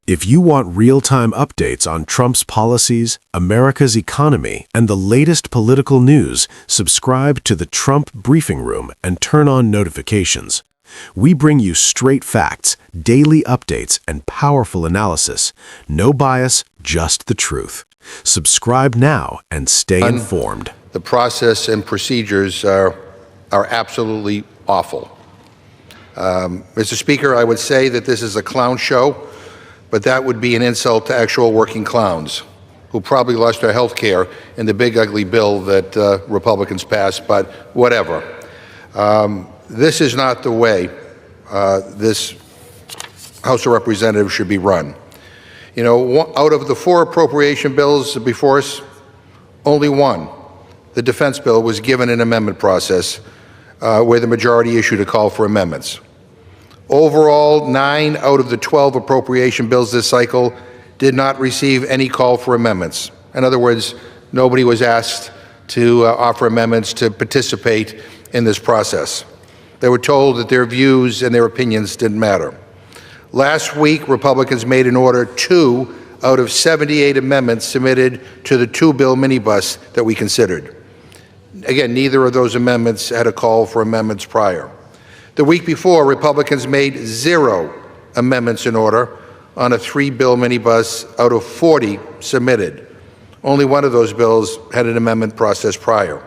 If you want real-time updates on Trump's policies, America's economy, and the latest political news, subscribe to the Trump Briefing Room and turn on notifications. We bring you straight facts, daily updates, and powerful analysis. No bias, just the truth. Subscribe now and stay informed. The process and procedures are absolutely awful. Mr. Speaker, I would say that this is a clown show, but that would be an insult to actual working clowns who probably lost their health care in the big ugly bill that Republicans passed, but whatever. This is not the way this House of Representatives should be run. You know, out of the 4 appropriation bills before us, only one, the defense bill, was given an amendment process where the majority issued a call for amendments. Overall, 9 out of the 12 appropriation bills this cycle did not receive any call for amendments. In other words, nobody was asked to offer amendments to participate in this process. They were told that their views and their opinions didn't matter. Last week, Republicans made an order 2 out of 78 amendments submitted to the 2-bill minibus that we considered. Again, neither of those amendments had a call for amendments prior. The week before, Republicans made 0 amendments in order on a 3-bill minibus out of 40 submitted. Only one of those bills had an amendment process prior.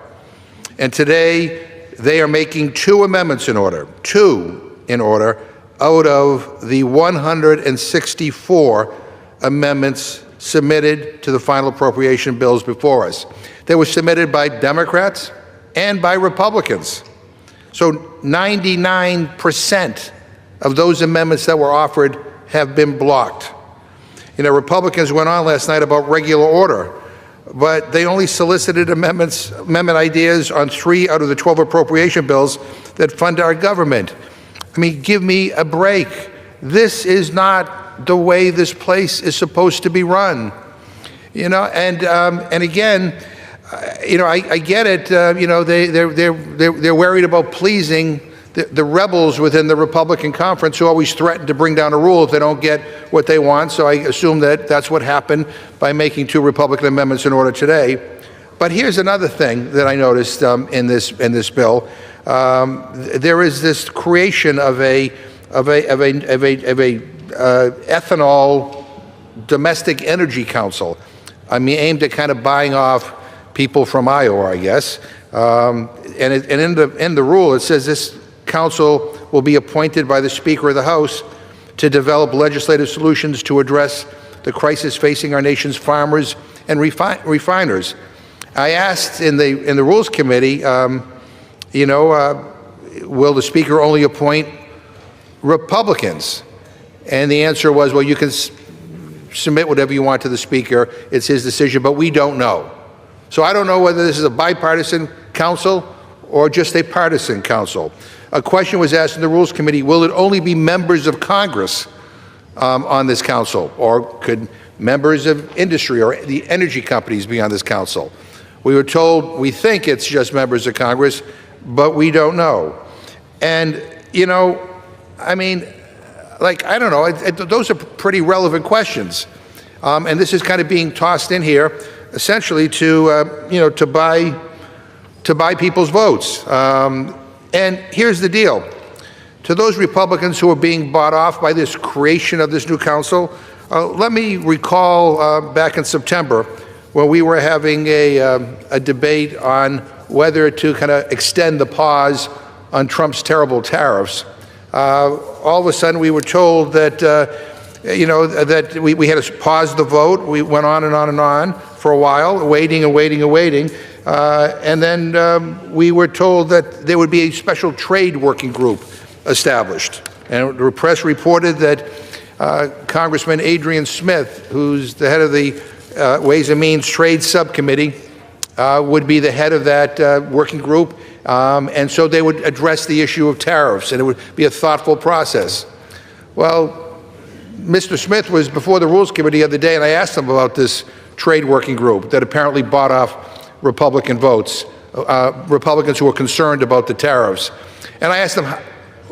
And today, they are making 2 amendments in order, 2 in order, out of the 164 amendments submitted to the final appropriation bills before us. They were submitted by Democrats and by Republicans. So 99% of those amendments that were offered have been blocked. You know, Republicans went on last night about regular order, but they only solicited amendment ideas on 3 out of the 12 appropriation bills that fund our government. I mean, give me a break. This is not the way this place is supposed to be run. You know, and again, you know, I get it. You know, they're worried about pleasing the rebels within the Republican conference who always threaten to bring down a rule if they don't get what they want. So I assume that that's what happened by making 2 Republican amendments in order today. But here's another thing that I noticed in this bill. There is this creation of a ethanol domestic energy council. I mean, aimed at kind of buying off people from Iowa, I guess. And in the rule, it says this council will be appointed by the Speaker of the House to develop legislative solutions to address the crisis facing our nation's farmers and refiners. I asked in the Rules Committee, you know, will the Speaker only appoint Republicans? And the answer was, well, you can submit whatever you want to the Speaker. It's his decision, but we don't know. So I don't know whether this is a bipartisan council or just a partisan council. A question was asked in the Rules Committee, will it only be members of Congress on this council, or could members of industry or the energy companies be on this council? We were told we think it's just members of Congress, but we don't know. And, you know, I mean, like, I don't know, those are pretty relevant questions. And this is kind of being tossed in here essentially to, you know, to buy people's votes. And here's the deal. To those Republicans who are being bought off by this creation of this new council, let me recall back in September when we were having a debate on whether to kind of extend the pause on Trump's terrible tariffs. All of a sudden we were told that, you know, that we had to pause the vote. We went on and on and on for a while, waiting and waiting and waiting. And then we were told that there would be a special trade working group established. And the press reported that Congressman Adrian Smith, who's the head of the Ways and Means Trade Subcommittee, would be the head of that working group. And so they would address the issue of tariffs, and it would be a thoughtful process. Well, Mr. Smith was before the Rules Committee the other day, and I asked him about this trade working group that apparently bought off Republican votes, Republicans who were concerned about the tariffs. And I asked him,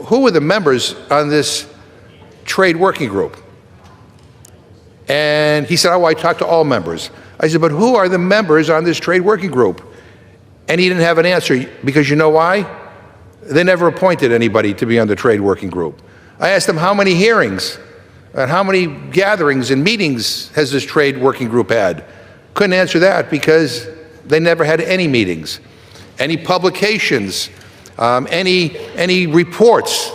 who were the members on this trade working group? And he said, oh, I talked to all members. I said, but who are the members on this trade working group? And he didn't have an answer, because you know why? They never appointed anybody to be on the trade working group. I asked him how many hearings and how many gatherings and meetings has this trade working group had? Couldn't answer that, because they never had any meetings, any publications, any reports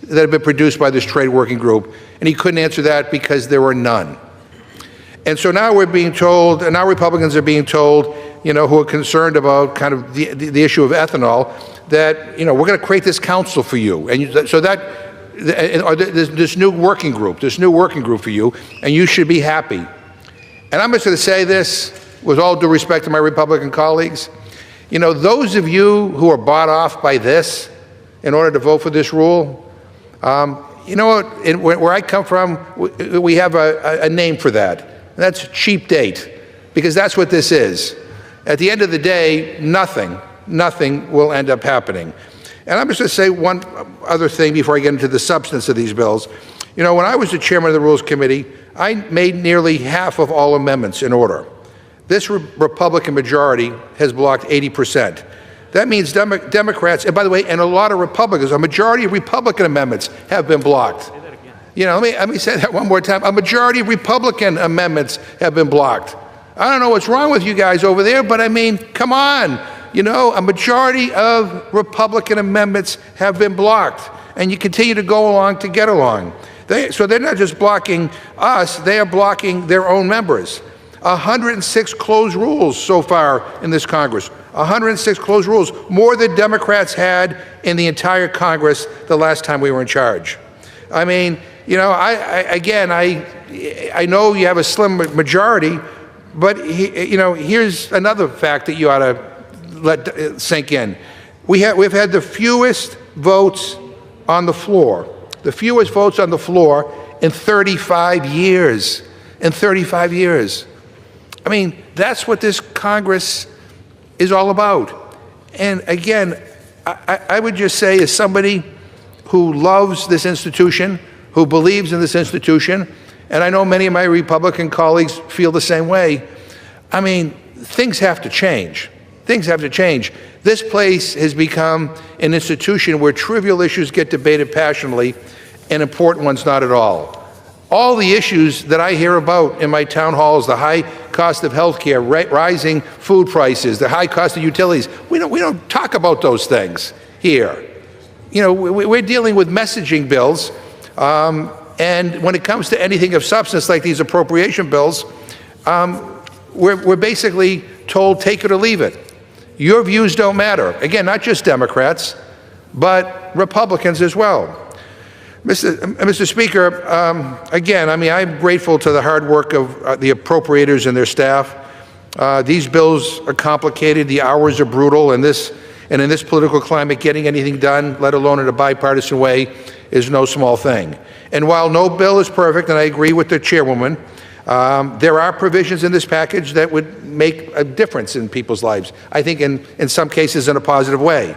that have been produced by this trade working group, and he couldn't answer that because there were none. And so now we're being told, and now Republicans are being told, who are concerned about kind of the issue of ethanol, that, we're going to create this council for you, and so that, or this new working group for you, and you should be happy. And I'm just going to say this, with all due respect to my Republican colleagues, those of you who are bought off by this in order to vote for this rule, you know what, where I come from, we have a name for that. And that's cheap date, because that's what this is. At the end of the day, nothing will end up happening. And I'm just going to say one other thing before I get into the substance of these bills. When I was the chairman of the Rules Committee, I made nearly half of all amendments in order. This Republican majority has blocked 80%. That means Democrats, and by the way, and a lot of Republicans, a majority of Republican amendments have been blocked. Let me say that one more time. A majority of Republican amendments have been blocked. I don't know what's wrong with you guys over there, but I mean, come on. A majority of Republican amendments have been blocked, and you continue to go along to get along. So they're not just blocking us, they are blocking their own members. 106 closed rules so far in this Congress. 106 closed rules, more than Democrats had in the entire Congress the last time we were in charge. I mean, I know you have a slim majority, but here's another fact that you ought to let sink in. We've had the fewest votes on the floor, in 35 years. In 35 years. I mean, that's what this Congress is all about. And again, I would just say, as somebody who loves this institution, who believes in this institution, and I know many of my Republican colleagues feel the same way, I mean, things have to change. Things have to change. This place has become an institution where trivial issues get debated passionately and important ones not at all. All the issues that I hear about in my town halls, the high cost of health care, rising food prices, the high cost of utilities, we don't talk about those things here. We're dealing with messaging bills, and when it comes to anything of substance like these appropriation bills, we're basically told, take it or leave it. Your views don't matter. Again, not just Democrats, but Republicans as well. Mr. Speaker, again, I'm grateful to the hard work of the appropriators and their staff. These bills are complicated, the hours are brutal, and in this political climate, getting anything done, let alone in a bipartisan way, is no small thing. And while no bill is perfect, and I agree with the chairwoman, there are provisions in this package that would make a difference in people's lives, I think in some cases in a positive way.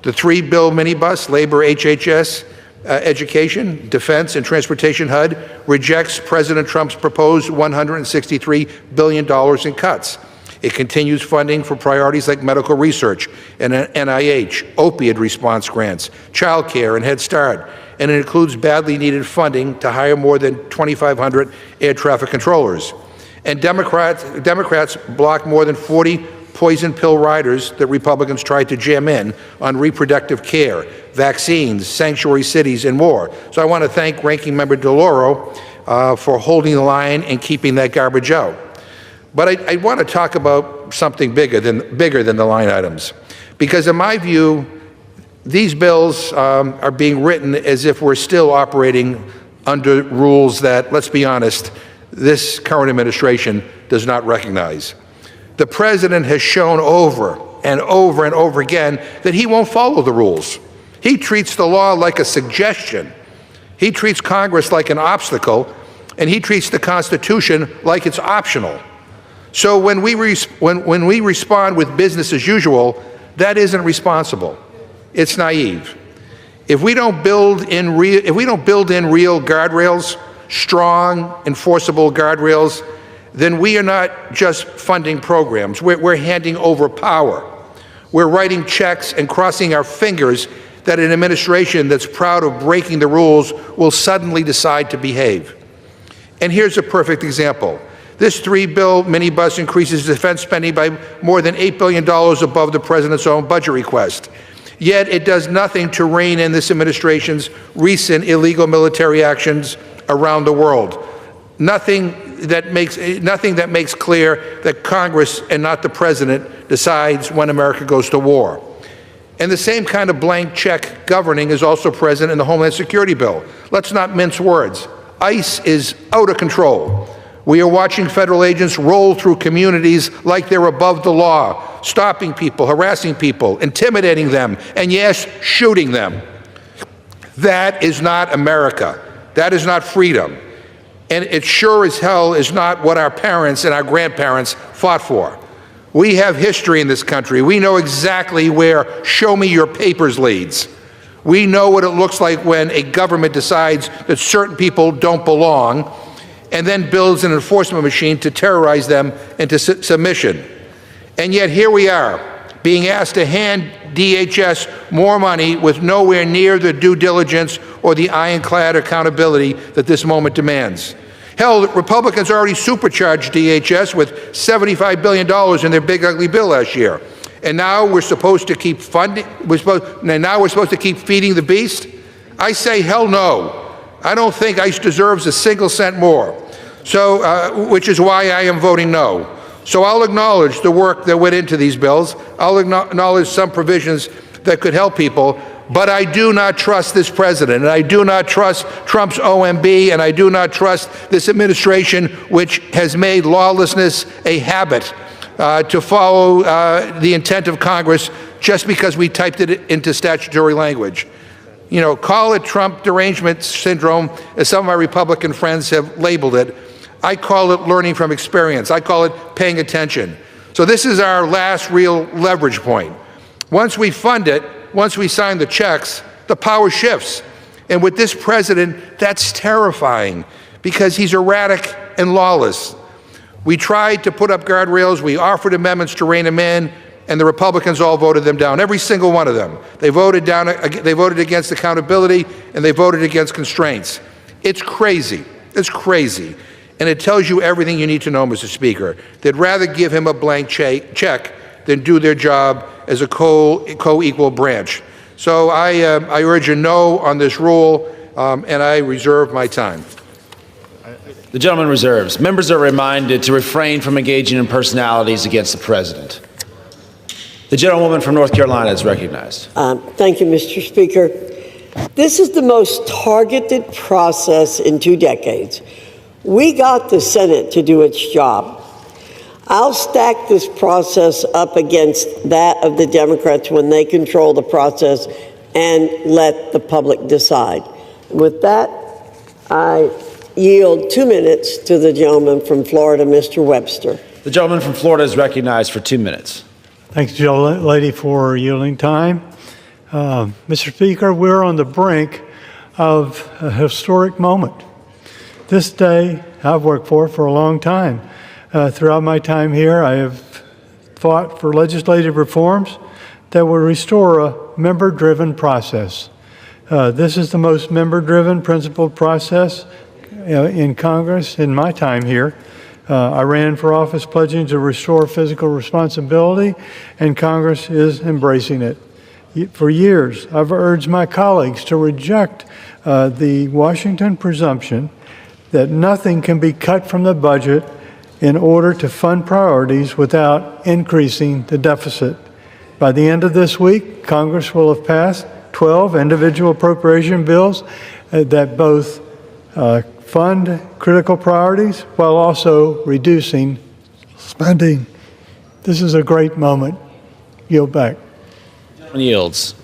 The 3-bill minibus, labor, HHS, education, defense, and transportation HUD rejects President Trump's proposed $163 billion in cuts. It continues funding for priorities like medical research and NIH, opioid response grants, child care, and Head Start. And it includes badly needed funding to hire more than 2,500 air traffic controllers. And Democrats block more than 40 poison pill riders that Republicans tried to jam in on reproductive care, vaccines, sanctuary cities, and more. So I want to thank Ranking Member DeLauro for holding the line and keeping that garbage out. But I want to talk about something bigger than the line items, because in my view, these bills are being written as if we're still operating under rules that, let's be honest, this current administration does not recognize. The president has shown over and over and over again that he won't follow the rules. He treats the law like a suggestion. He treats Congress like an obstacle, and he treats the Constitution like it's optional. So when we respond with business as usual, that isn't responsible. It's naive. If we don't build in real guardrails strong, enforceable guardrails, then we are not just funding programs. We're handing over power. We're writing checks and crossing our fingers that an administration that's proud of breaking the rules will suddenly decide to behave. And here's a perfect example. This three-bill minibus increases defense spending by more than $8 billion above the president's own budget request. Yet it does nothing to rein in this administration's recent illegal military actions around the world. Nothing that makes clear that Congress and not the president decides when America goes to war. And the same kind of blank check governing is also present in the Homeland Security bill. Let's not mince words. ICE is out of control. We are watching federal agents roll through communities like they're above the law, stopping people, harassing people, intimidating them, and yes, shooting them. That is not America. That is not freedom. And it sure as hell is not what our parents and our grandparents fought for. We have history in this country. We know exactly where show me your papers leads. We know what it looks like when a government decides that certain people don't belong and then builds an enforcement machine to terrorize them into submission. And yet here we are, being asked to hand DHS more money with nowhere near the due diligence or the ironclad accountability that this moment demands. Hell, Republicans already supercharged DHS with $75 billion in their big ugly bill last year. And now we're supposed to keep funding, now we're supposed to keep feeding the beast? I say hell no. I don't think ICE deserves a single cent more, so which is why I am voting no. So I'll acknowledge the work that went into these bills. I'll acknowledge some provisions that could help people, but I do not trust this president, and I do not trust Trump's OMB, and I do not trust this administration, which has made lawlessness a habit to follow the intent of Congress just because we typed it into statutory language. You know, call it Trump derangement syndrome, as some of my Republican friends have labeled it. I call it learning from experience. I call it paying attention. So this is our last real leverage point. Once we fund it, once we sign the checks, the power shifts. And with this president, that's terrifying because he's erratic and lawless. We tried to put up guardrails, we offered amendments to rein him in, and the Republicans all voted them down, every single one of them. They voted against accountability, and they voted against constraints. It's crazy. It's crazy. And it tells you everything you need to know, Mr. Speaker. They'd rather give him a blank check than do their job as a co-equal branch. So I urge a no on this rule, and I reserve my time. The gentleman reserves. Members are reminded to refrain from engaging in personalities against the president. The gentlewoman from North Carolina is recognized. Thank you, Mr. Speaker. This is the most targeted process in 2 decades. We got the Senate to do its job. I'll stack this process up against that of the Democrats when they control the process and let the public decide. With that, I yield 2 minutes to the gentleman from Florida, Mr. Webster. The gentleman from Florida is recognized for 2 minutes. Thanks, lady, for yielding time. Mr. Speaker, we're on the brink of a historic moment. This day I've worked for a long time. Throughout my time here, I have fought for legislative reforms that will restore a member-driven process. This is the most member-driven, principled process in Congress in my time here. I ran for office pledging to restore fiscal responsibility, and Congress is embracing it. For years, I've urged my colleagues to reject the Washington presumption that nothing can be cut from the budget in order to fund priorities without increasing the deficit. By the end of this week, Congress will have passed 12 individual appropriation bills that both fund critical priorities while also reducing spending. This is a great moment. Yield back. Yields.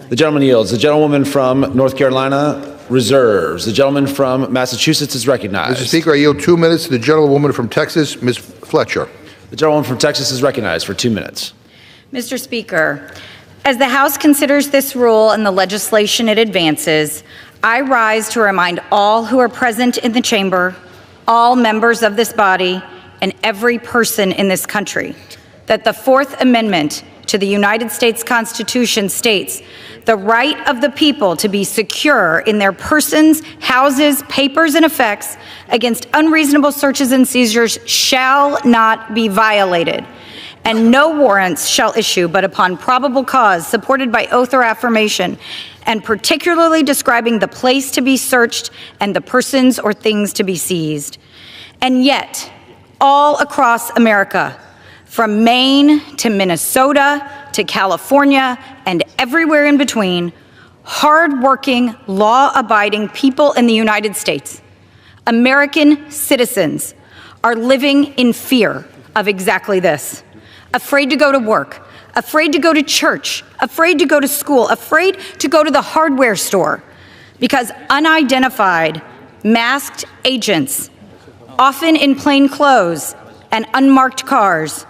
The gentleman yields. The gentlewoman from North Carolina reserves. The gentleman from Massachusetts is recognized. Mr. Speaker, I yield 2 minutes to the gentlewoman from Texas, Ms. Fletcher. The gentlewoman from Texas is recognized for 2 minutes. Mr. Speaker, as the House considers this rule and the legislation it advances, I rise to remind all who are present in the chamber, all members of this body, and every person in this country that the Fourth Amendment to the United States Constitution states the right of the people to be secure in their persons, houses, papers, and effects against unreasonable searches and seizures shall not be violated, and no warrants shall issue but upon probable cause supported by oath or affirmation, and particularly describing the place to be searched and the persons or things to be seized. And yet, all across America, from Maine to Minnesota to California and everywhere in between, hardworking, law-abiding people in the United States, American citizens, are living in fear of exactly this. Afraid to go to work, afraid to go to church, afraid to go to school, afraid to go to the hardware store, because unidentified, masked agents, often in plain clothes and unmarked cars,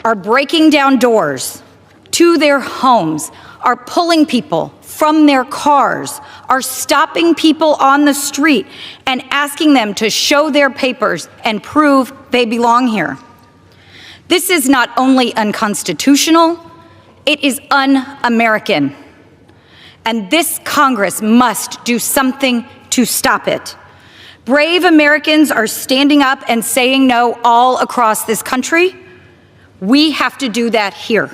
are breaking down doors to their homes, are pulling people from their cars, are stopping people on the street and asking them to show their papers and prove they belong here. This is not only unconstitutional, it is un-American. And this Congress must do something to stop it. Brave Americans are standing up and saying no all across this country. We have to do that here,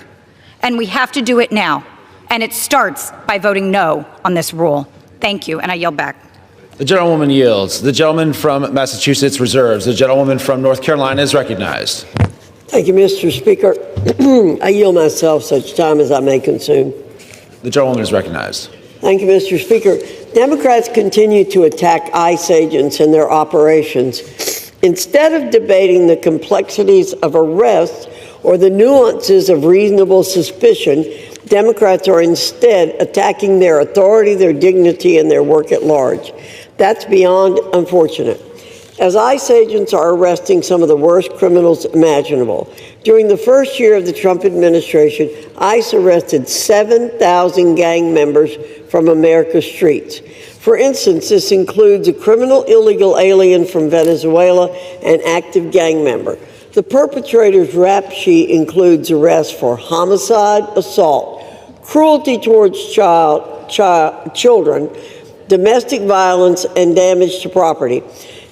and we have to do it now. And it starts by voting no on this rule. Thank you, and I yield back. The gentlewoman yields. The gentleman from Massachusetts reserves. The gentlewoman from North Carolina is recognized. Thank you, Mr. Speaker. I yield myself such time as I may consume. The gentlewoman is recognized. Thank you, Mr. Speaker. Democrats continue to attack ICE agents and their operations. Instead of debating the complexities of arrests or the nuances of reasonable suspicion, Democrats are instead attacking their authority, their dignity, and their work at large. That's beyond unfortunate, as ICE agents are arresting some of the worst criminals imaginable. During the first year of the Trump administration, ICE arrested 7,000 gang members from America's streets. For instance, this includes a criminal illegal alien from Venezuela and active gang member. The perpetrator's rap sheet includes arrests for homicide, assault, cruelty towards children, domestic violence, and damage to property.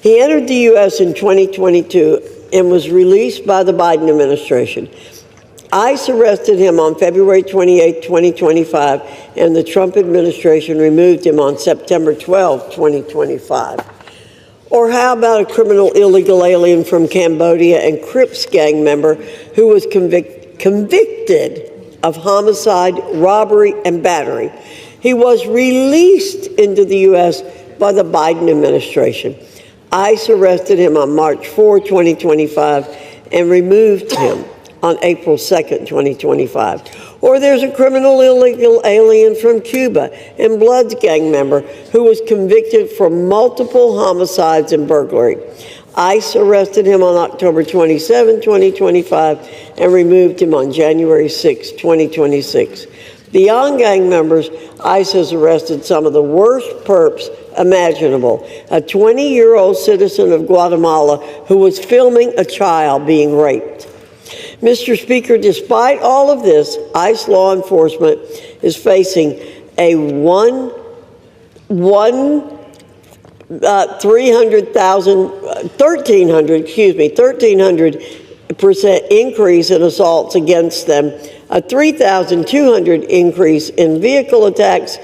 He entered the U.S. in 2022 and was released by the Biden administration. ICE arrested him on February 28, 2025, and the Trump administration removed him on September 12, 2025. Or how about a criminal illegal alien from Cambodia and Crips gang member who was convicted of homicide, robbery, and battery? He was released into the U.S. by the Biden administration. ICE arrested him on March 4, 2025, and removed him on April 2, 2025. Or there's a criminal illegal alien from Cuba and Bloods gang member who was convicted for multiple homicides and burglary. ICE arrested him on October 27, 2025, and removed him on January 6, 2026. Beyond gang members, ICE has arrested some of the worst perps imaginable. A 20-year-old citizen of Guatemala who was filming a child being raped. Mr. Speaker, despite all of this, ICE law enforcement is facing a 1,300% increase in assaults against them, a 3,200% increase in vehicle attacks,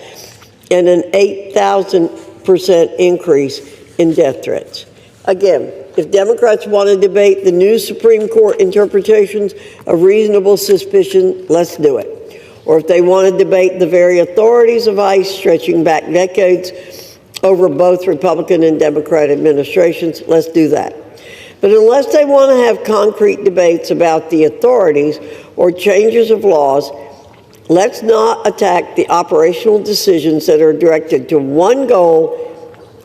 and an 8,000% increase in death threats. Again, if Democrats want to debate the new Supreme Court interpretations of reasonable suspicion, let's do it. Or if they want to debate the very authorities of ICE stretching back decades over both Republican and Democrat administrations, let's do that. But unless they want to have concrete debates about the authorities or changes of laws, let's not attack the operational decisions that are directed to one goal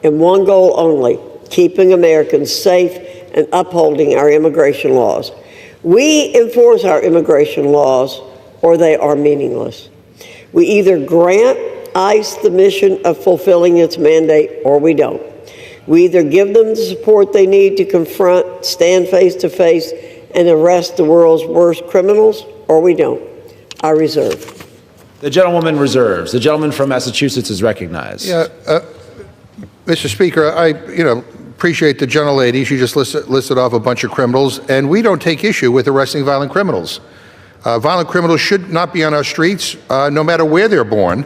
and one goal only: keeping Americans safe and upholding our immigration laws. We enforce our immigration laws or they are meaningless. We either grant ICE the mission of fulfilling its mandate or we don't. We either give them the support they need to confront, stand face to face, and arrest the world's worst criminals, or we don't. I reserve. The gentlewoman reserves. The gentleman from Massachusetts is recognized. Yeah, Mr. Speaker, I appreciate the gentlelady. She just listed off a bunch of criminals, and we don't take issue with arresting violent criminals. Violent criminals should not be on our streets, no matter where they're born,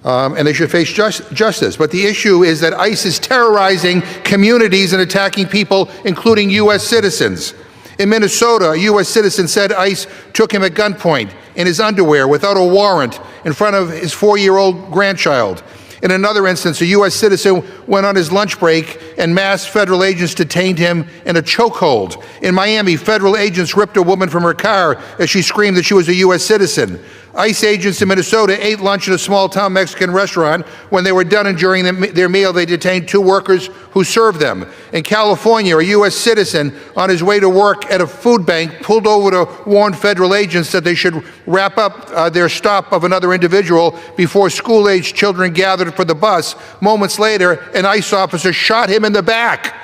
and they should face justice. But the issue is that ICE is terrorizing communities and attacking people, including U.S. citizens. In Minnesota, a U.S. citizen said ICE took him at gunpoint in his underwear without a warrant in front of his 4-year-old grandchild. In another instance, a U.S. citizen went on his lunch break and masked federal agents detained him in a chokehold. In Miami, federal agents ripped a woman from her car as she screamed that she was a U.S. citizen. ICE agents in Minnesota ate lunch at a small-town Mexican restaurant. When they were done enjoying their meal, they detained 2 workers who served them. In California, a U.S. citizen on his way to work at a food bank pulled over to warn federal agents that they should wrap up their stop of another individual before school-aged children gathered for the bus. Moments later, an ICE officer shot him in the back.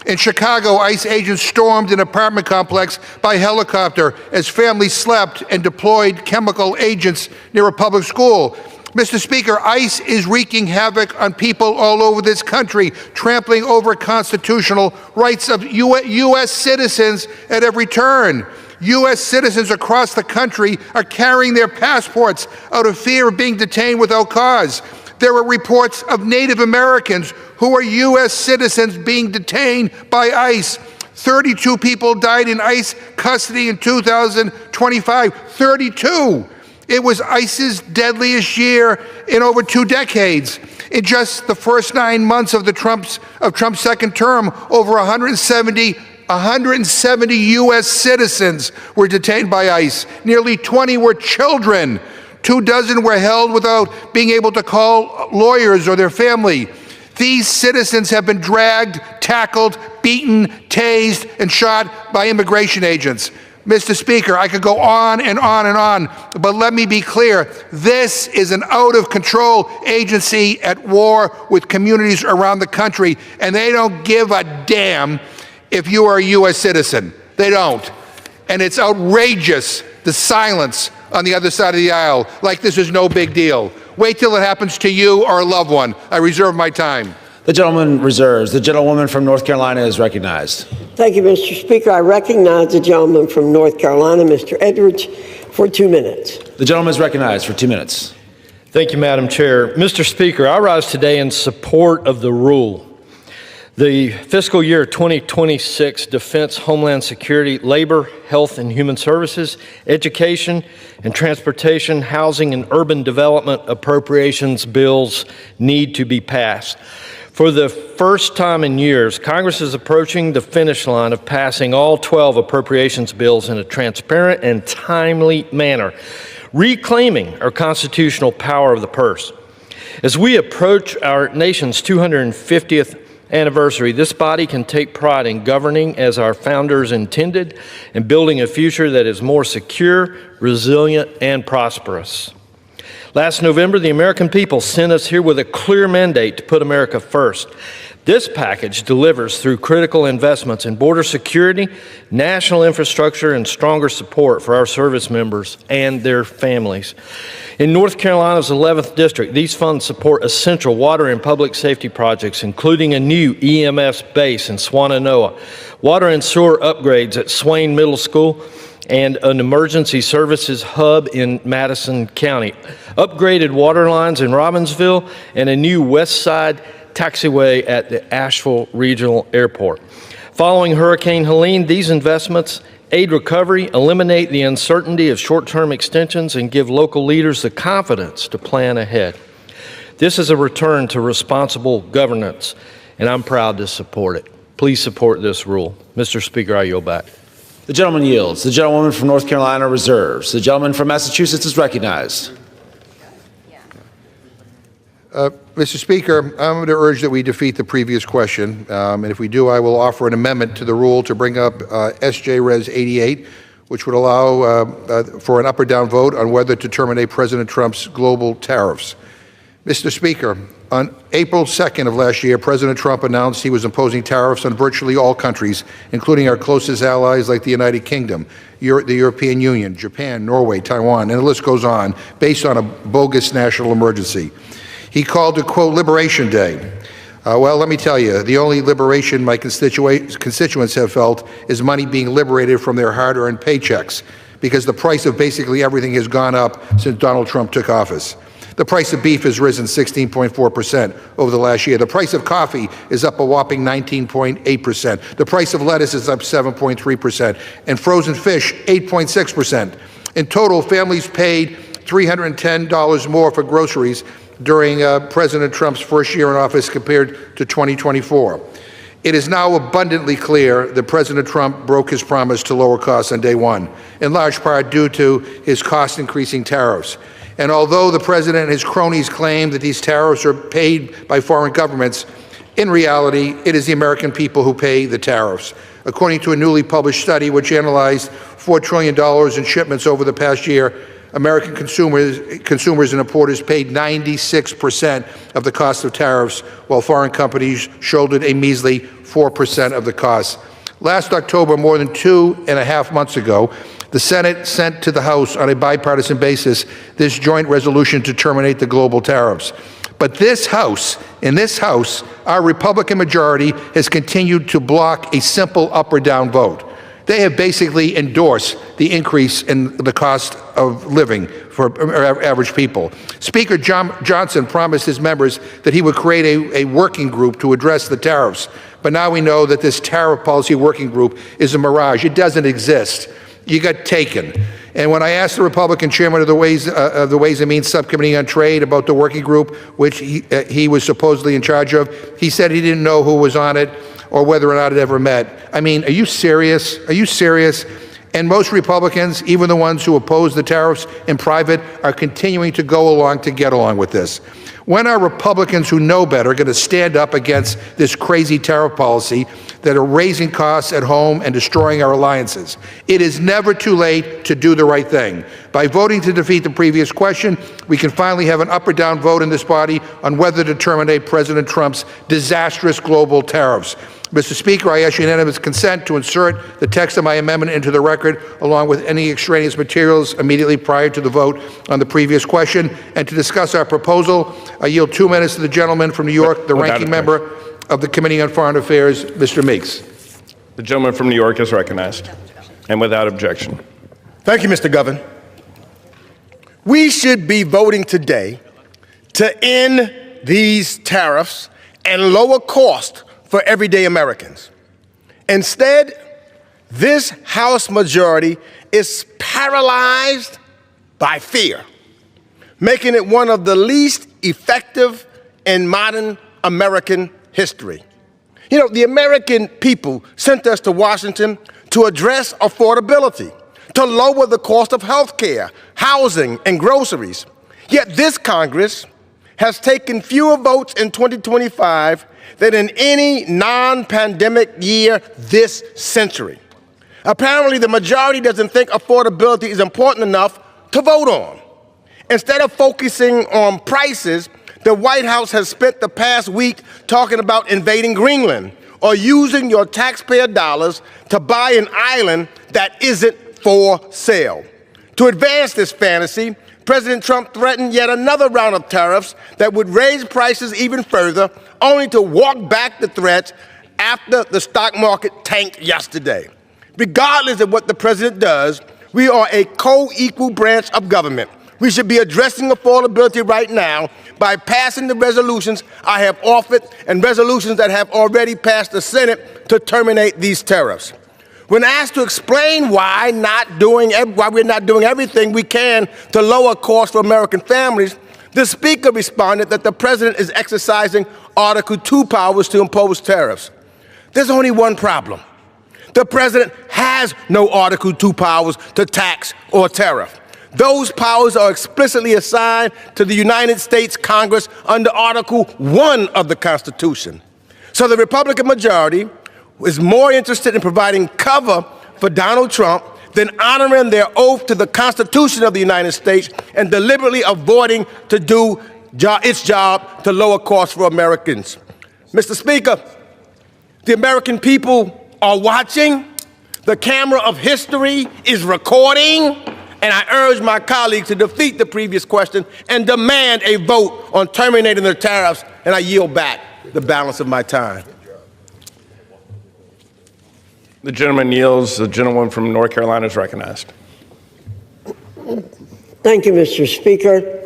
In Chicago, ICE agents stormed an apartment complex by helicopter as families slept and deployed chemical agents near a public school. Mr. Speaker, ICE is wreaking havoc on people all over this country, trampling over constitutional rights of U.S. citizens at every turn. U.S. citizens across the country are carrying their passports out of fear of being detained without cause. There are reports of Native Americans who are U.S. citizens being detained by ICE. 32 people died in ICE custody in 2025. 32! It was ICE's deadliest year in over 2 decades. In just the first 9 months of Trump's second term, over 170 U.S. citizens were detained by ICE. Nearly 20 were children. 24 were held without being able to call lawyers or their family. These citizens have been dragged, tackled, beaten, tased, and shot by immigration agents. Mr. Speaker, I could go on and on and on, but let me be clear. This is an out-of-control agency at war with communities around the country, and they don't give a damn if you are a U.S. citizen. They don't. And it's outrageous, the silence on the other side of the aisle, like this is no big deal. Wait till it happens to you or a loved one. I reserve my time. The gentleman reserves. The gentlewoman from North Carolina is recognized. Thank you, Mr. Speaker. I recognize the gentleman from North Carolina, Mr. Edwards, for 2 minutes. The gentleman is recognized for 2 minutes. Thank you, Madam Chair. Mr. Speaker, I rise today in support of the rule. The fiscal year 2026 Defense, Homeland Security, Labor, Health and Human Services, Education and Transportation, Housing and Urban Development appropriations bills need to be passed. For the first time in years, Congress is approaching the finish line of passing all 12 appropriations bills in a transparent and timely manner, reclaiming our constitutional power of the purse. As we approach our nation's 250th anniversary, this body can take pride in governing as our founders intended and building a future that is more secure, resilient, and prosperous. Last November, the American people sent us here with a clear mandate to put America first. This package delivers through critical investments in border security, national infrastructure, and stronger support for our service members and their families. In North Carolina's 11th District, these funds support essential water and public safety projects, including a new EMS base in Swannanoa, water and sewer upgrades at Swain Middle School, and an emergency services hub in Madison County, upgraded water lines in Robbinsville, and a new West Side taxiway at the Asheville Regional Airport. Following Hurricane Helene, these investments aid recovery, eliminate the uncertainty of short-term extensions, and give local leaders the confidence to plan ahead. This is a return to responsible governance, and I'm proud to support it. Please support this rule. Mr. Speaker, I yield back. The gentleman yields. The gentlewoman from North Carolina reserves. The gentleman from Massachusetts is recognized. Mr. Speaker, I'm going to urge that we defeat the previous question, and if we do, I will offer an amendment to the rule to bring up S.J. Res. 88, which would allow for an up or down vote on whether to terminate President Trump's global tariffs. Mr. Speaker, on April 2nd of last year, President Trump announced he was imposing tariffs on virtually all countries, including our closest allies like the United Kingdom, the European Union, Japan, Norway, Taiwan, and the list goes on, based on a bogus national emergency. He called it, quote, Liberation Day. Well, let me tell you, the only liberation my constituents have felt is money being liberated from their hard-earned paychecks, because the price of basically everything has gone up since Donald Trump took office. The price of beef has risen 16.4% over the last year. The price of coffee is up a whopping 19.8%. The price of lettuce is up 7.3%, and frozen fish 8.6%. In total, families paid $310 more for groceries during President Trump's first year in office compared to 2024. It is now abundantly clear that President Trump broke his promise to lower costs on day one, in large part due to his cost-increasing tariffs. And although the president and his cronies claim that these tariffs are paid by foreign governments, in reality, it is the American people who pay the tariffs. According to a newly published study which analyzed $4 trillion in shipments over the past year, American consumers and importers paid 96% of the cost of tariffs, while foreign companies shouldered a measly 4% of the cost. Last October, more than 2.5 months ago, the Senate sent to the House on a bipartisan basis this joint resolution to terminate the global tariffs. But in this House, our Republican majority has continued to block a simple up or down vote. They have basically endorsed the increase in the cost of living for average people. Speaker Johnson promised his members that he would create a working group to address the tariffs. But now we know that this tariff policy working group is a mirage. It doesn't exist. You got taken. And when I asked the Republican chairman of the Ways and Means Subcommittee on Trade about the working group, which he was supposedly in charge of, he said he didn't know who was on it or whether or not it ever met. I mean, are you serious? Are you serious? And most Republicans, even the ones who oppose the tariffs in private, are continuing to go along to get along with this. When are Republicans who know better going to stand up against this crazy tariff policy that are raising costs at home and destroying our alliances? It is never too late to do the right thing. By voting to defeat the previous question, we can finally have an up or down vote in this body on whether to terminate President Trump's disastrous global tariffs. Mr. Speaker, I ask unanimous consent to insert the text of my amendment into the record, along with any extraneous materials immediately prior to the vote on the previous question. And to discuss our proposal, I yield 2 minutes to the gentleman from New York, the ranking member of the Committee on Foreign Affairs, Mr. Meeks. The gentleman from New York is recognized, and without objection. Thank you, Mr. Governor. We should be voting today to end these tariffs and lower costs for everyday Americans. Instead, this House majority is paralyzed by fear, making it one of the least effective in modern American history. You know, the American people sent us to Washington to address affordability, to lower the cost of health care, housing, and groceries. Yet this Congress has taken fewer votes in 2025 than in any non-pandemic year this century. Apparently, the majority doesn't think affordability is important enough to vote on. Instead of focusing on prices, the White House has spent the past week talking about invading Greenland or using your taxpayer dollars to buy an island that isn't for sale. To advance this fantasy, President Trump threatened yet another round of tariffs that would raise prices even further, only to walk back the threats after the stock market tanked yesterday. Regardless of what the president does, we are a co-equal branch of government. We should be addressing affordability right now by passing the resolutions I have offered and resolutions that have already passed the Senate to terminate these tariffs. When asked to explain why we're not doing everything we can to lower costs for American families, the Speaker responded that the President is exercising Article 2 powers to impose tariffs. There's only one problem. The President has no Article 2 powers to tax or tariff. Those powers are explicitly assigned to the United States Congress under Article 1 of the Constitution. So the Republican majority is more interested in providing cover for Donald Trump than honoring their oath to the Constitution of the United States and deliberately avoiding to do its job to lower costs for Americans. Mr. Speaker, the American people are watching. The camera of history is recording. And I urge my colleagues to defeat the previous question and demand a vote on terminating the tariffs, and I yield back the balance of my time. The gentleman yields. The gentlewoman from North Carolina is recognized. Thank you, Mr. Speaker.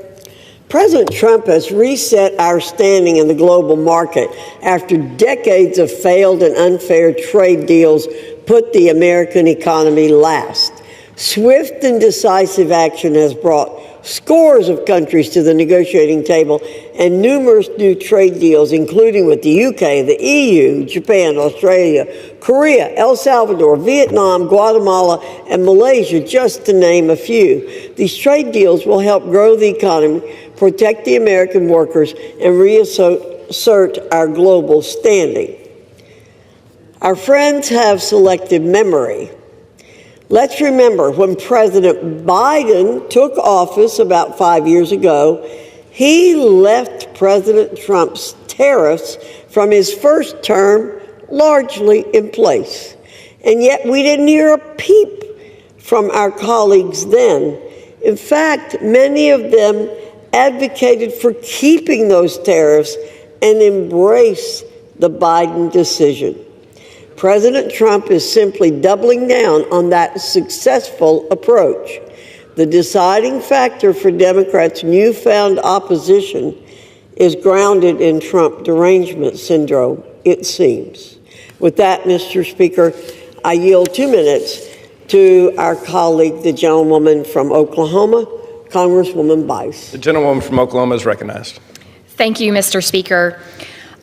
President Trump has reset our standing in the global market after decades of failed and unfair trade deals put the American economy last. Swift and decisive action has brought scores of countries to the negotiating table and numerous new trade deals, including with the UK, the EU, Japan, Australia, Korea, El Salvador, Vietnam, Guatemala, and Malaysia, just to name a few. These trade deals will help grow the economy, protect the American workers, and reassert our global standing. Our friends have selective memory. Let's remember when President Biden took office about 5 years ago, he left President Trump's tariffs from his first term largely in place. And yet we didn't hear a peep from our colleagues then. In fact, many of them advocated for keeping those tariffs and embraced the Biden decision. President Trump is simply doubling down on that successful approach. The deciding factor for Democrats' newfound opposition is grounded in Trump derangement syndrome, it seems. With that, Mr. Speaker, I yield 2 minutes to our colleague, the gentlewoman from Oklahoma, Congresswoman Bice. The gentlewoman from Oklahoma is recognized. Thank you, Mr. Speaker.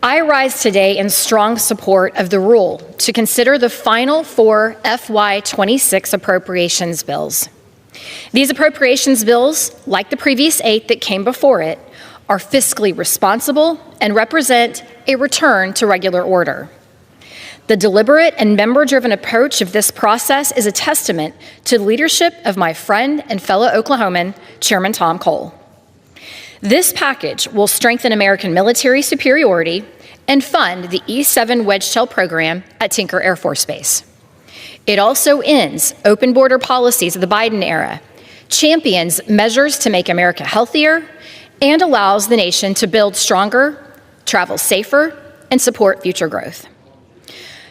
I rise today in strong support of the rule to consider the final 4 FY26 appropriations bills. These appropriations bills, like the previous 8 that came before it, are fiscally responsible and represent a return to regular order. The deliberate and member-driven approach of this process is a testament to the leadership of my friend and fellow Oklahoman, Chairman Tom Cole. This package will strengthen American military superiority and fund the E-7 Wedge-Tail program at Tinker Air Force Base. It also ends open border policies of the Biden era, champions measures to make America healthier, and allows the nation to build stronger, travel safer, and support future growth.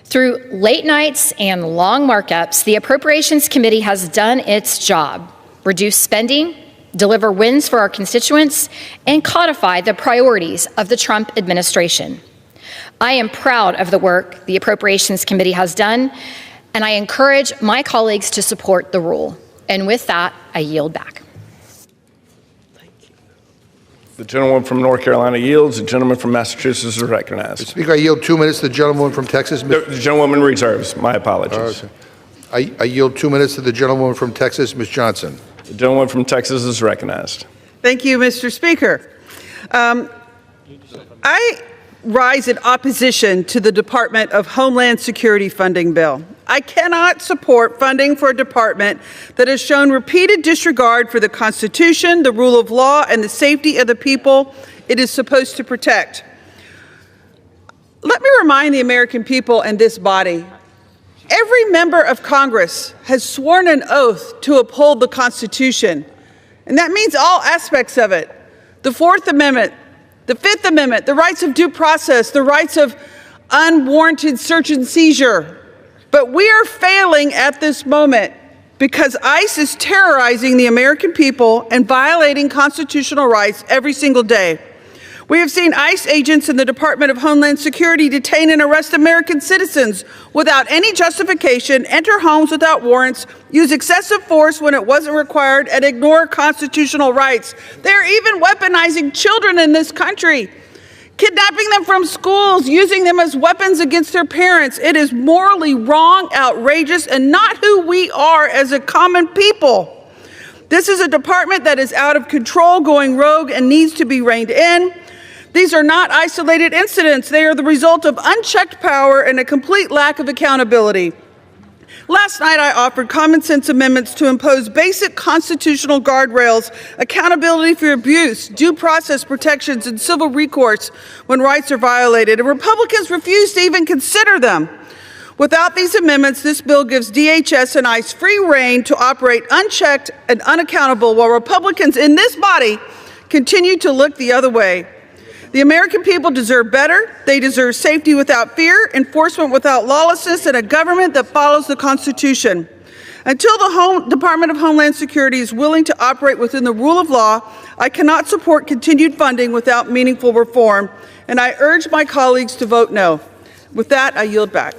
Through late nights and long markups, the Appropriations Committee has done its job: reduce spending, deliver wins for our constituents, and codify the priorities of the Trump administration. I am proud of the work the Appropriations Committee has done, and I encourage my colleagues to support the rule. And with that, I yield back. The gentleman from North Carolina yields. The gentleman from Massachusetts is recognized. Speaker, I yield 2 minutes to the gentleman from Texas. The gentlewoman reserves. My apologies. I yield 2 minutes to the gentlewoman from Texas, Ms. Johnson. The gentleman from Texas is recognized. Thank you, Mr. Speaker. I rise in opposition to the Department of Homeland Security funding bill. I cannot support funding for a department that has shown repeated disregard for the Constitution, the rule of law, and the safety of the people it is supposed to protect. Let me remind the American people and this body, every member of Congress has sworn an oath to uphold the Constitution, and that means all aspects of it. The Fourth Amendment, the Fifth Amendment, the rights of due process, the rights of unwarranted search and seizure. But we are failing at this moment because ICE is terrorizing the American people and violating constitutional rights every single day. We have seen ICE agents in the Department of Homeland Security detain and arrest American citizens without any justification, enter homes without warrants, use excessive force when it wasn't required, and ignore constitutional rights. They're even weaponizing children in this country, kidnapping them from schools, using them as weapons against their parents. It is morally wrong, outrageous, and not who we are as a common people. This is a department that is out of control, going rogue, and needs to be reined in. These are not isolated incidents. They are the result of unchecked power and a complete lack of accountability. Last night, I offered common sense amendments to impose basic constitutional guardrails, accountability for abuse, due process protections, and civil recourse when rights are violated, and Republicans refused to even consider them. Without these amendments, this bill gives DHS and ICE free rein to operate unchecked and unaccountable, while Republicans in this body continue to look the other way. The American people deserve better. They deserve safety without fear, enforcement without lawlessness, and a government that follows the Constitution. Until the Department of Homeland Security is willing to operate within the rule of law, I cannot support continued funding without meaningful reform, and I urge my colleagues to vote no. With that, I yield back.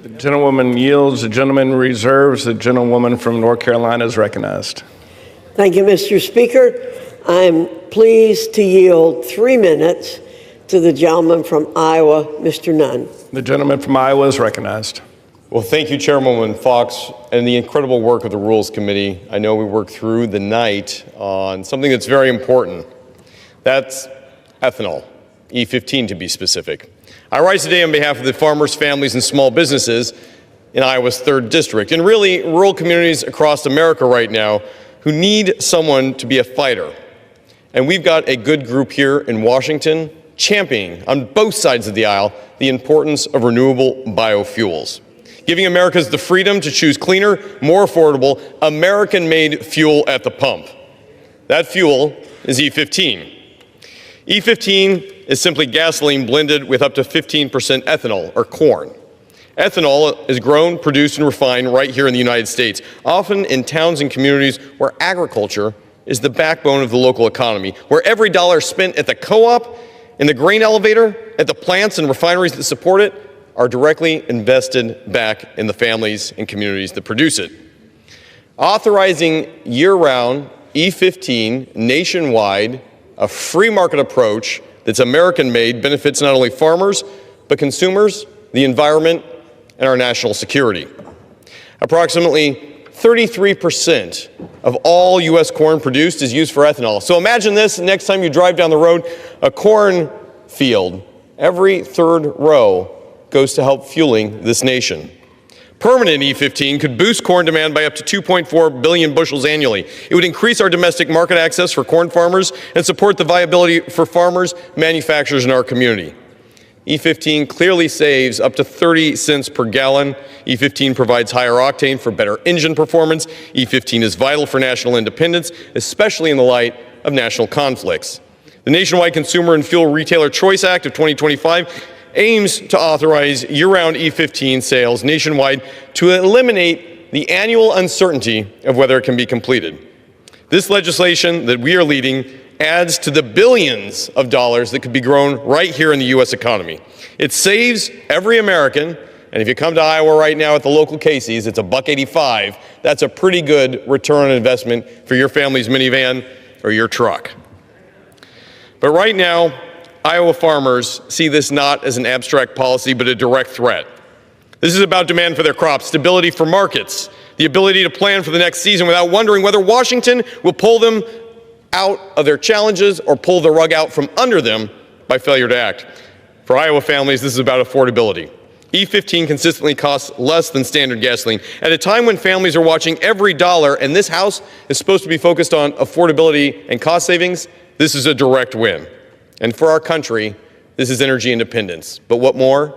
The gentlewoman yields. The gentleman reserves. The gentlewoman from North Carolina is recognized. Thank you, Mr. Speaker. I'm pleased to yield 3 minutes to the gentleman from Iowa, Mr. Nunn. The gentleman from Iowa is recognized. Well, thank you, Chairwoman Fox, and the incredible work of the Rules Committee. I know we worked through the night on something that's very important. That's ethanol, E15 to be specific. I rise today on behalf of the farmers, families, and small businesses in Iowa's 3rd District, and really rural communities across America right now who need someone to be a fighter. And we've got a good group here in Washington championing on both sides of the aisle the importance of renewable biofuels, giving Americans the freedom to choose cleaner, more affordable, American-made fuel at the pump. That fuel is E15. E15 is simply gasoline blended with up to 15% ethanol, or corn. Ethanol is grown, produced, and refined right here in the United States, often in towns and communities where agriculture is the backbone of the local economy, where every dollar spent at the co-op, in the grain elevator, at the plants and refineries that support it, are directly invested back in the families and communities that produce it. Authorizing year-round E15 nationwide, a free market approach that's American-made, benefits not only farmers, but consumers, the environment, and our national security. Approximately 33% of all U.S. corn produced is used for ethanol. So imagine this, next time you drive down the road, a corn field, every 3rd row goes to help fueling this nation. Permanent E15 could boost corn demand by up to 2.4 billion bushels annually. It would increase our domestic market access for corn farmers and support the viability for farmers, manufacturers in our community. E15 clearly saves up to 30 cents per gallon. E15 provides higher octane for better engine performance. E15 is vital for national independence, especially in the light of national conflicts. The Nationwide Consumer and Fuel Retailer Choice Act of 2025 aims to authorize year-round E15 sales nationwide to eliminate the annual uncertainty of whether it can be completed. This legislation that we are leading adds to the billions of dollars that could be grown right here in the U.S. economy. It saves every American, and if you come to Iowa right now at the local Casey's, it's $1.85. That's a pretty good return on investment for your family's minivan or your truck. But right now, Iowa farmers see this not as an abstract policy, but a direct threat. This is about demand for their crops, stability for markets, the ability to plan for the next season without wondering whether Washington will pull them out of their challenges or pull the rug out from under them by failure to act. For Iowa families, this is about affordability. E15 consistently costs less than standard gasoline. At a time when families are watching every dollar, and this House is supposed to be focused on affordability and cost savings, this is a direct win. And for our country, this is energy independence. But what more?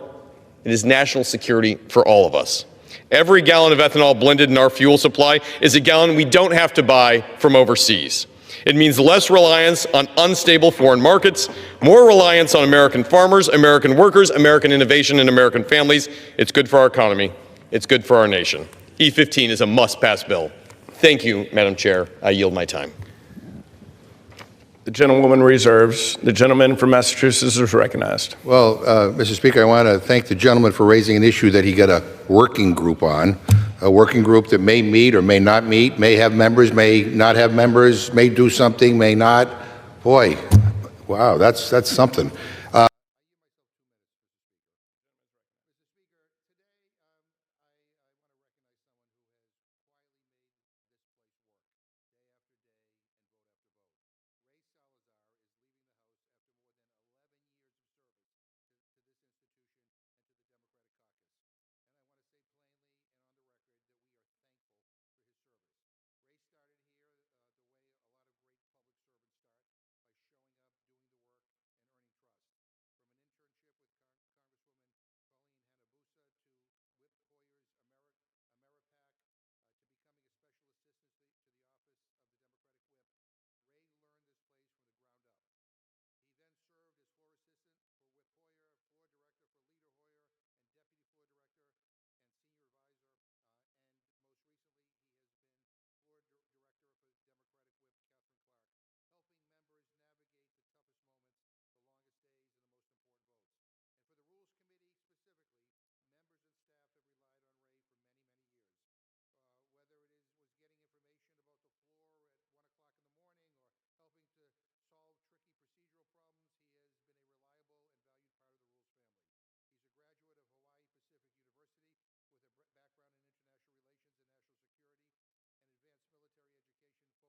It is national security for all of us. Every gallon of ethanol blended in our fuel supply is a gallon we don't have to buy from overseas. It means less reliance on unstable foreign markets, more reliance on American farmers, American workers, American innovation, and American families. It's good for our economy. It's good for our nation. E15 is a must-pass bill. Thank you, Madam Chair. I yield my time. The gentlewoman reserves. The gentleman from Massachusetts is recognized. Well, Mr. Speaker, I want to thank the gentleman for raising an issue that he got a working group on. A working group that may meet or may not meet, may have members, may not have members, may do something, may not. Boy, wow, that's something.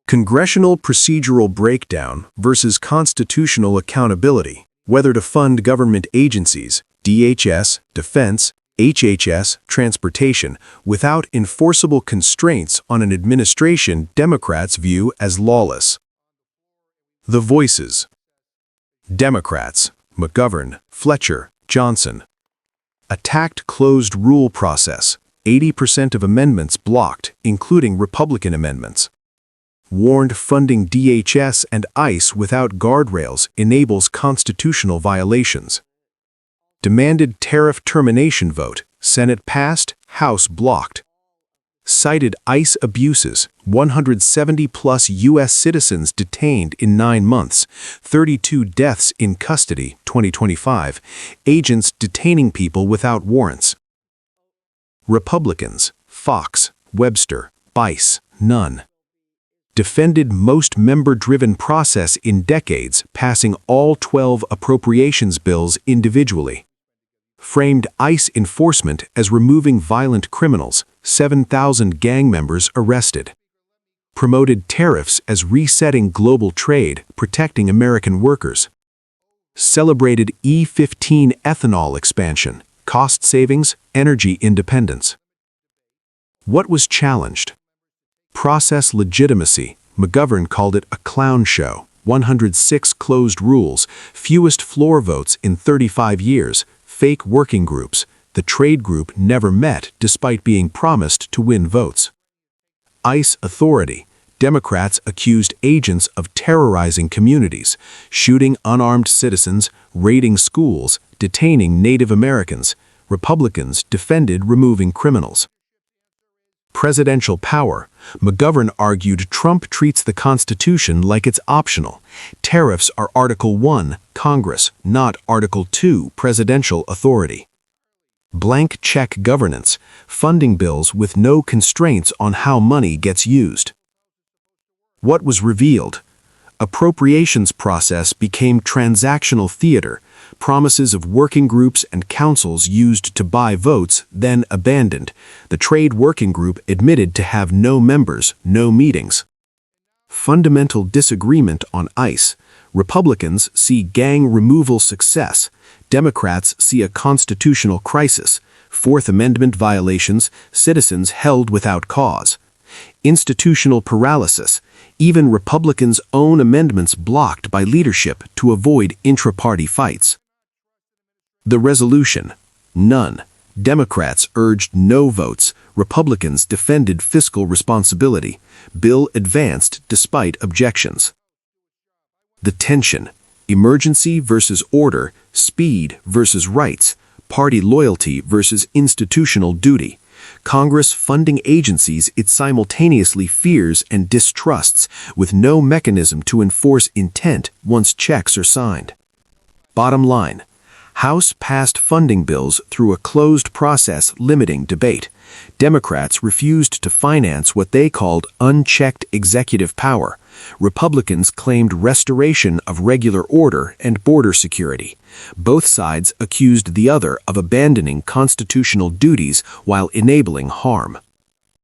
Congressional procedural breakdown versus constitutional accountability, whether to fund government agencies, DHS, Defense, HHS, Transportation, without enforceable constraints on an administration Democrats view as lawless. The voices. Democrats, McGovern, Fletcher, Johnson. Attacked closed rule process, 80% of amendments blocked, including Republican amendments. Warned funding DHS and ICE without guardrails enables constitutional violations. Demanded tariff termination vote, Senate passed, House blocked. Cited ICE abuses, 170-plus U.S. citizens detained in 9 months, 32 deaths in custody, 2025, agents detaining people without warrants. Republicans, Fox, Webster, Bice, none. Defended most member-driven process in decades, passing all 12 appropriations bills individually. Framed ICE enforcement as removing violent criminals, 7,000 gang members arrested. Promoted tariffs as resetting global trade, protecting American workers. Celebrated E15 ethanol expansion, cost savings, energy independence. What was challenged? Process legitimacy. McGovern called it a clown show. 106 closed rules, fewest floor votes in 35 years, fake working groups. The trade group never met despite being promised to win votes. ICE authority. Democrats accused agents of terrorizing communities, shooting unarmed citizens, raiding schools, detaining Native Americans. Republicans defended removing criminals. Presidential power. McGovern argued Trump treats the Constitution like it's optional. Tariffs are Article 1, Congress, not Article 2, presidential authority. Blank check governance. Funding bills with no constraints on how money gets used. What was revealed? Appropriations process became transactional theater. Promises of working groups and councils used to buy votes, then abandoned. The trade working group admitted to have no members, no meetings. Fundamental disagreement on ICE. Republicans see gang removal success. Democrats see a constitutional crisis. Fourth Amendment violations, citizens held without cause. Institutional paralysis. Even Republicans' own amendments blocked by leadership to avoid intra-party fights. The resolution. None. Democrats urged no votes. Republicans defended fiscal responsibility. Bill advanced despite objections. The tension. Emergency versus order, speed versus rights, party loyalty versus institutional duty. Congress funding agencies it simultaneously fears and distrusts, with no mechanism to enforce intent once checks are signed. Bottom line. House passed funding bills through a closed process limiting debate. Democrats refused to finance what they called unchecked executive power. Republicans claimed restoration of regular order and border security. Both sides accused the other of abandoning constitutional duties while enabling harm.